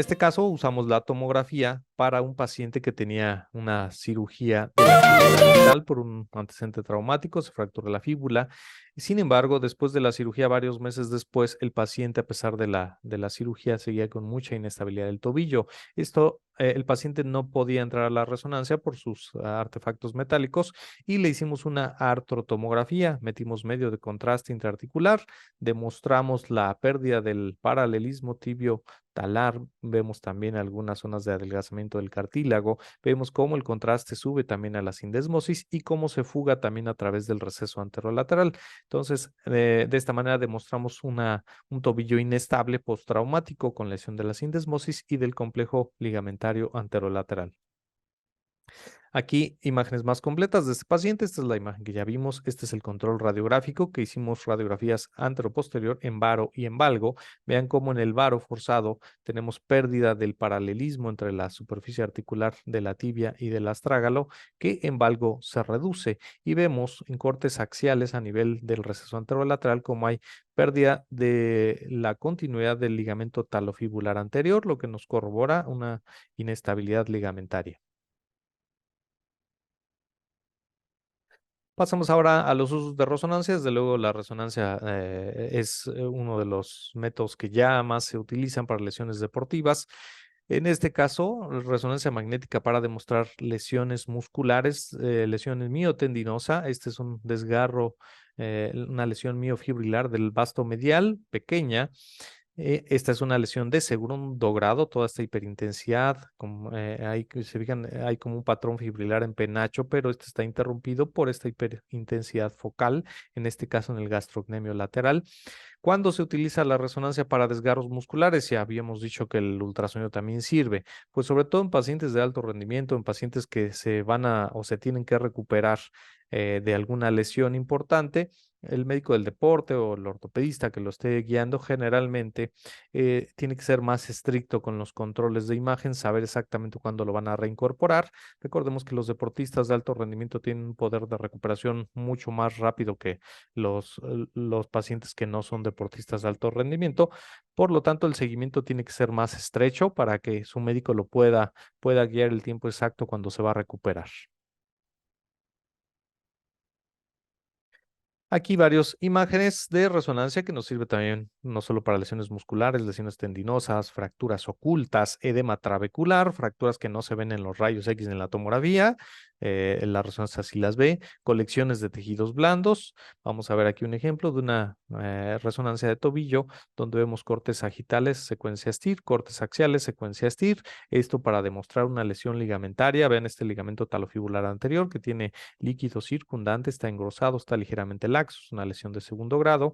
este caso usamos la tomografía para un paciente que tenía una cirugía de la fíbula distal por un antecedente traumático, se fracturó la fíbula. Sin embargo, después de la cirugía, varios meses después, el paciente, a pesar de la cirugía, seguía con mucha inestabilidad del tobillo. El paciente no podía entrar a la resonancia por sus artefactos metálicos y le hicimos una artrotomografía, metimos medio de contraste intraarticular, demostramos la pérdida del paralelismo tibio talar, vemos también algunas zonas de adelgazamiento del cartílago, vemos cómo el contraste sube también a la sindesmosis y cómo se fuga también a través del receso anterolateral. Entonces, de esta manera demostramos un tobillo inestable postraumático con lesión de la sindesmosis y del complejo ligamentario anterolateral. Aquí imágenes más completas de este paciente. Esta es la imagen que ya vimos. Este es el control radiográfico que hicimos radiografías anteroposterior en varo y en valgo. Vean cómo en el varo forzado tenemos pérdida del paralelismo entre la superficie articular de la tibia y del astrágalo, que en valgo se reduce. Y vemos en cortes axiales a nivel del receso anterolateral como hay pérdida de la continuidad del ligamento talofibular anterior, lo que nos corrobora una inestabilidad ligamentaria. Pasamos ahora a los usos de resonancia. Desde luego, la resonancia es uno de los métodos que ya más se utilizan para lesiones deportivas. En este caso, resonancia magnética para demostrar lesiones musculares, lesiones miotendinosa. Este es un desgarro, una lesión miofibrilar del vasto medial, pequeña. Esta es una lesión de segundo grado, toda esta hiperintensidad, como, se fijan, hay como un patrón fibrilar en penacho, pero este está interrumpido por esta hiperintensidad focal, en este caso en el gastrocnemio lateral. ¿Cuándo se utiliza la resonancia para desgarros musculares? Ya habíamos dicho que el ultrasonido también sirve, pues sobre todo en pacientes de alto rendimiento, en pacientes que se van a o se tienen que recuperar de alguna lesión importante. El médico del deporte o el ortopedista que lo esté guiando generalmente tiene que ser más estricto con los controles de imagen, saber exactamente cuándo lo van a reincorporar. Recordemos que los deportistas de alto rendimiento tienen un poder de recuperación mucho más rápido que los pacientes que no son deportistas de alto rendimiento. Por lo tanto, el seguimiento tiene que ser más estrecho para que su médico pueda guiar el tiempo exacto cuando se va a recuperar. Aquí varias imágenes de resonancia que nos sirve también no solo para lesiones musculares, lesiones tendinosas, fracturas ocultas, edema trabecular, fracturas que no se ven en los rayos X en la tomografía, en la resonancia sí las ve, colecciones de tejidos blandos. Vamos a ver aquí un ejemplo de una resonancia de tobillo donde vemos cortes sagitales, secuencia STIR, cortes axiales, secuencia STIR. Esto para demostrar una lesión ligamentaria. Vean este ligamento talofibular anterior que tiene líquido circundante, está engrosado, está ligeramente laxo, es una lesión de segundo grado.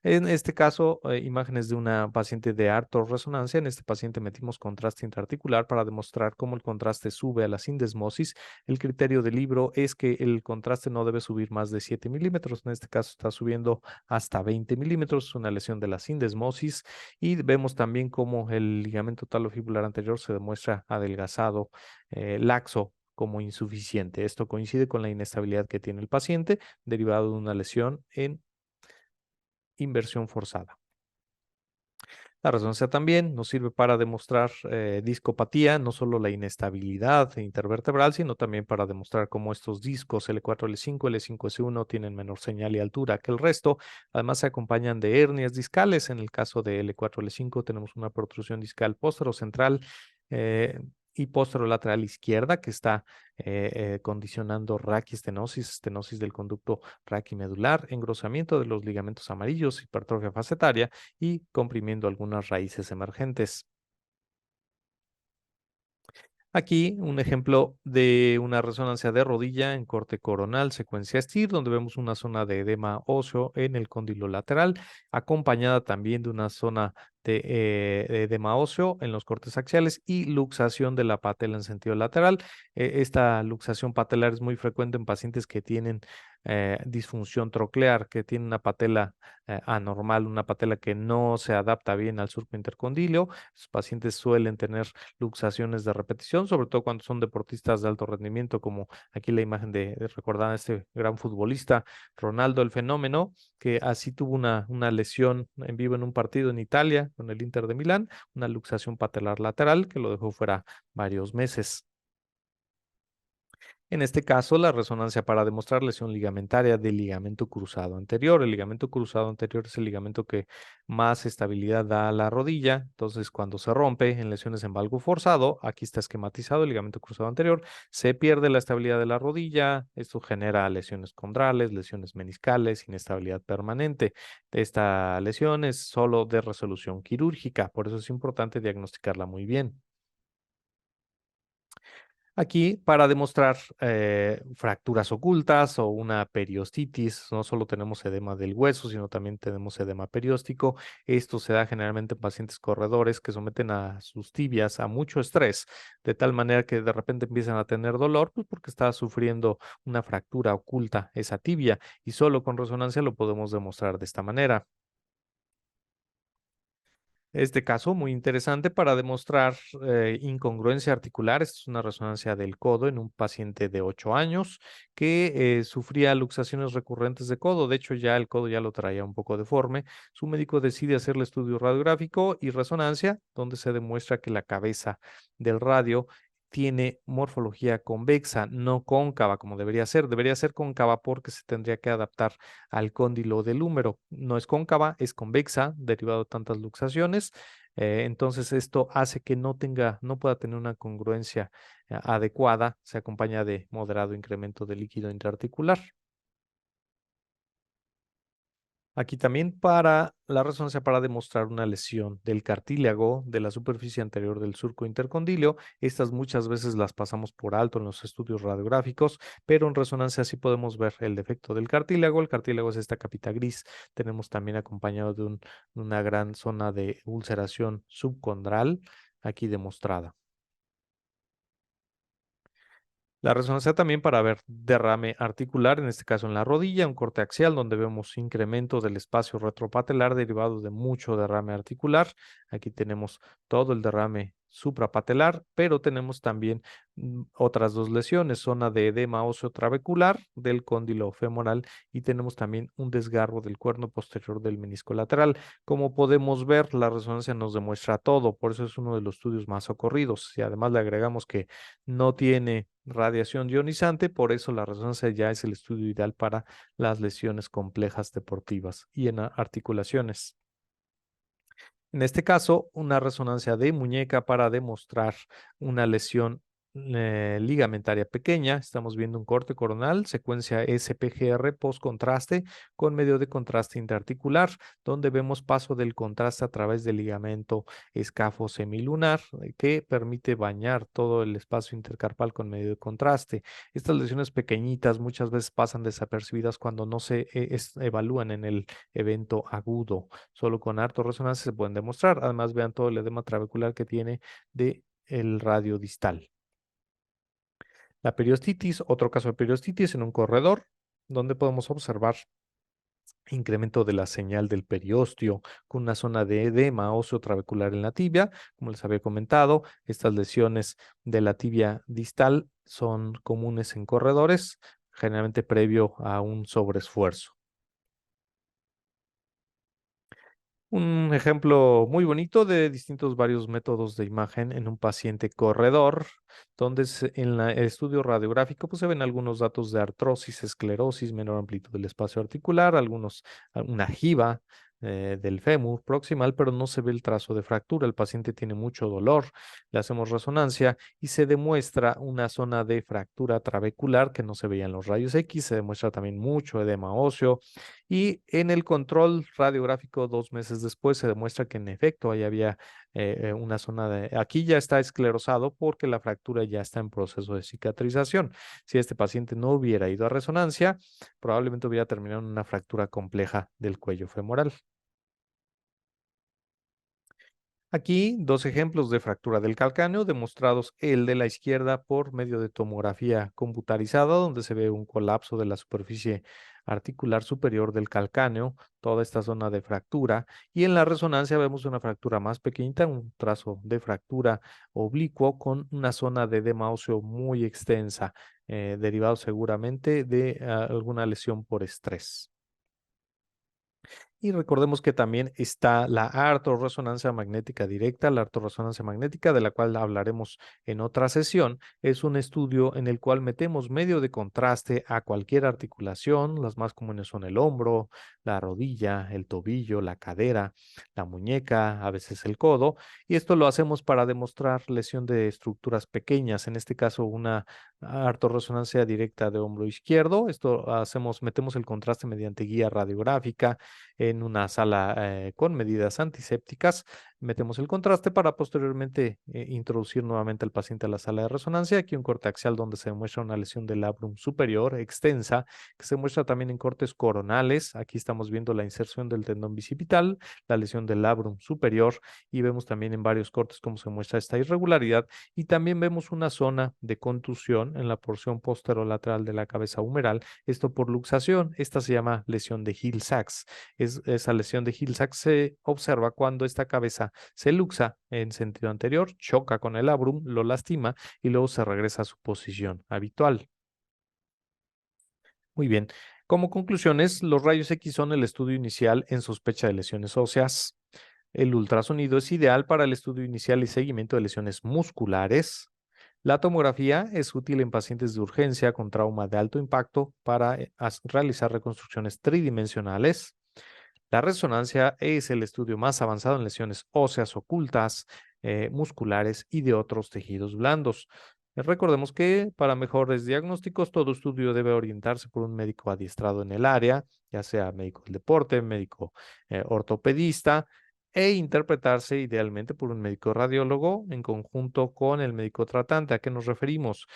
En este caso, imágenes de una paciente de resonancia. En este paciente metimos contraste intraarticular para demostrar cómo el contraste sube a la sindesmosis. El criterio del libro es que el contraste no debe subir más de 7 milímetros. En este caso está subiendo hasta 20 milímetros, es una lesión de la sindesmosis. Y vemos también cómo el ligamento talofibular anterior se demuestra adelgazado, laxo, como insuficiente. Esto coincide con la inestabilidad que tiene el paciente derivado de una lesión en inversión forzada. La resonancia también nos sirve para demostrar discopatía, no solo la inestabilidad intervertebral, sino también para demostrar cómo estos discos L4, L5, L5, S1 tienen menor señal y altura que el resto. Además, se acompañan de hernias discales. En el caso de L4, L5 tenemos una protrusión discal posterocentral y posterolateral izquierda que está condicionando raquiestenosis, estenosis del conducto raquimedular, engrosamiento de los ligamentos amarillos, hipertrofia facetaria y comprimiendo algunas raíces emergentes. Aquí un ejemplo de una resonancia de rodilla en corte coronal, secuencia STIR, donde vemos una zona de edema óseo en el cóndilo lateral, acompañada también de una zona de edema óseo en los cortes axiales y luxación de la patela en sentido lateral. Esta luxación patelar es muy frecuente en pacientes que tienen disfunción troclear, que tienen una patela anormal, una patela que no se adapta bien al surco intercondilio. Los pacientes suelen tener luxaciones de repetición, sobre todo cuando son deportistas de alto rendimiento, como aquí la imagen de recordar a este gran futbolista, Ronaldo el Fenómeno, que así tuvo una lesión en vivo en un partido en Italia, con el Inter de Milán, una luxación patelar lateral que lo dejó fuera varios meses. En este caso, la resonancia para demostrar lesión ligamentaria del ligamento cruzado anterior. El ligamento cruzado anterior es el ligamento que más estabilidad da a la rodilla. Entonces, cuando se rompe en lesiones en valgo forzado, aquí está esquematizado el ligamento cruzado anterior, se pierde la estabilidad de la rodilla. Esto genera lesiones condrales, lesiones meniscales, inestabilidad permanente. Esta lesión es solo de resolución quirúrgica, por eso es importante diagnosticarla muy bien. Aquí, para demostrar fracturas ocultas o una periostitis, no solo tenemos edema del hueso, sino también tenemos edema perióstico. Esto se da generalmente en pacientes corredores que someten a sus tibias a mucho estrés, de tal manera que de repente empiezan a tener dolor, pues porque está sufriendo una fractura oculta esa tibia, y solo con resonancia lo podemos demostrar de esta manera. Este caso muy interesante para demostrar incongruencia articular. Esta es una resonancia del codo en un paciente de 8 años que sufría luxaciones recurrentes de codo. De hecho, ya el codo ya lo traía un poco deforme. Su médico decide hacerle estudio radiográfico y resonancia, donde se demuestra que la cabeza del radio tiene morfología convexa, no cóncava como debería ser. Debería ser cóncava porque se tendría que adaptar al cóndilo del húmero. No es cóncava, es convexa, derivado de tantas luxaciones. Entonces, esto hace que no pueda tener una congruencia adecuada. Se acompaña de moderado incremento de líquido intraarticular. Aquí también para la resonancia para demostrar una lesión del cartílago de la superficie anterior del surco intercondilio. Estas muchas veces las pasamos por alto en los estudios radiográficos, pero en resonancia sí podemos ver el defecto del cartílago. El cartílago es esta capita gris. Tenemos también acompañado de una gran zona de ulceración subcondral, aquí demostrada. La resonancia también para ver derrame articular, en este caso en la rodilla, un corte axial donde vemos incremento del espacio retropatelar derivado de mucho derrame articular. Aquí tenemos todo el derrame suprapatelar, pero tenemos también otras dos lesiones, zona de edema óseo trabecular del cóndilo femoral, y tenemos también un desgarro del cuerno posterior del menisco lateral. Como podemos ver, la resonancia nos demuestra todo, por eso es uno de los estudios más socorridos. Y además le agregamos que no tiene radiación ionizante, por eso la resonancia ya es el estudio ideal para las lesiones complejas deportivas y en articulaciones. En este caso, una resonancia de muñeca para demostrar una lesión ligamentaria pequeña. Estamos viendo un corte coronal, secuencia SPGR post-contraste con medio de contraste interarticular, donde vemos paso del contraste a través del ligamento escafo semilunar que permite bañar todo el espacio intercarpal con medio de contraste. Estas lesiones pequeñitas muchas veces pasan desapercibidas cuando no se evalúan en el evento agudo. Solo con harto resonancia se pueden demostrar. Además, vean todo el edema trabecular que tiene de el radio distal. La periostitis, otro caso de periostitis en un corredor, donde podemos observar incremento de la señal del periostio con una zona de edema óseo trabecular en la tibia. Como les había comentado, estas lesiones de la tibia distal son comunes en corredores, generalmente previo a un sobreesfuerzo. Un ejemplo muy bonito de distintos varios métodos de imagen en un paciente corredor, donde en el estudio radiográfico pues, se ven algunos datos de artrosis, esclerosis, menor amplitud del espacio articular, una jiba del fémur proximal, pero no se ve el trazo de fractura. El paciente tiene mucho dolor, le hacemos resonancia y se demuestra una zona de fractura trabecular que no se veía en los rayos X, se demuestra también mucho edema óseo, y en el control radiográfico 2 meses después se demuestra que en efecto ahí había una zona de... Aquí ya está esclerosado porque la fractura ya está en proceso de cicatrización. Si este paciente no hubiera ido a resonancia, probablemente hubiera terminado en una fractura compleja del cuello femoral. Aquí dos ejemplos de fractura del calcáneo demostrados, el de la izquierda por medio de tomografía computarizada, donde se ve un colapso de la superficie articular superior del calcáneo, toda esta zona de fractura, y en la resonancia vemos una fractura más pequeñita, un trazo de fractura oblicuo con una zona de edema óseo muy extensa, derivado seguramente de alguna lesión por estrés. Y recordemos que también está la artorresonancia magnética directa. La artorresonancia magnética, de la cual hablaremos en otra sesión, es un estudio en el cual metemos medio de contraste a cualquier articulación. Las más comunes son el hombro, la rodilla, el tobillo, la cadera, la muñeca, a veces el codo. Y esto lo hacemos para demostrar lesión de estructuras pequeñas, en este caso una artorresonancia directa de hombro izquierdo. Esto metemos el contraste mediante guía radiográfica en una sala con medidas antisépticas. Metemos el contraste para posteriormente introducir nuevamente al paciente a la sala de resonancia. Aquí un corte axial donde se muestra una lesión del labrum superior extensa, que se muestra también en cortes coronales. Aquí estamos viendo la inserción del tendón bicipital, la lesión del labrum superior, y vemos también en varios cortes cómo se muestra esta irregularidad. Y también vemos una zona de contusión en la porción posterolateral de la cabeza humeral, esto por luxación. Esta se llama lesión de Hill-Sachs. Esa lesión de Hill-Sachs se observa cuando esta cabeza se luxa en sentido anterior, choca con el labrum, lo lastima y luego se regresa a su posición habitual. Muy bien. Como conclusiones, los rayos X son el estudio inicial en sospecha de lesiones óseas. El ultrasonido es ideal para el estudio inicial y seguimiento de lesiones musculares. La tomografía es útil en pacientes de urgencia con trauma de alto impacto para realizar reconstrucciones tridimensionales. La resonancia es el estudio más avanzado en lesiones óseas ocultas, musculares y de otros tejidos blandos. Recordemos que para mejores diagnósticos, todo estudio debe orientarse por un médico adiestrado en el área, ya sea médico del deporte, médico ortopedista, e interpretarse idealmente por un médico radiólogo en conjunto con el médico tratante. ¿A qué nos referimos?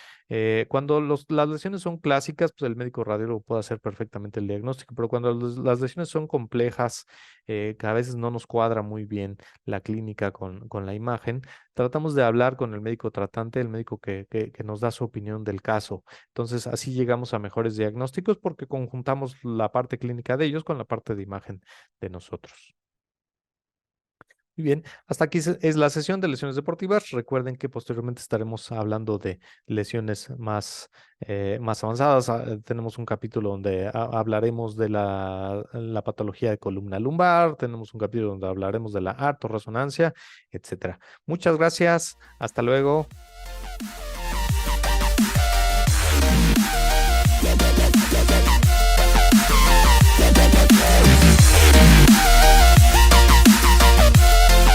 Cuando las lesiones son clásicas, pues el médico radiólogo puede hacer perfectamente el diagnóstico, pero cuando las lesiones son complejas, que a veces no nos cuadra muy bien la clínica con la imagen, tratamos de hablar con el médico tratante, el médico que nos da su opinión del caso. Entonces, así llegamos a mejores diagnósticos porque conjuntamos la parte clínica de ellos con la parte de imagen de nosotros. Muy bien, hasta aquí es la sesión de lesiones deportivas. Recuerden que posteriormente estaremos hablando de lesiones más avanzadas. Tenemos un capítulo donde hablaremos de la patología de columna lumbar, tenemos un capítulo donde hablaremos de la artorresonancia, etcétera. Muchas gracias, hasta luego.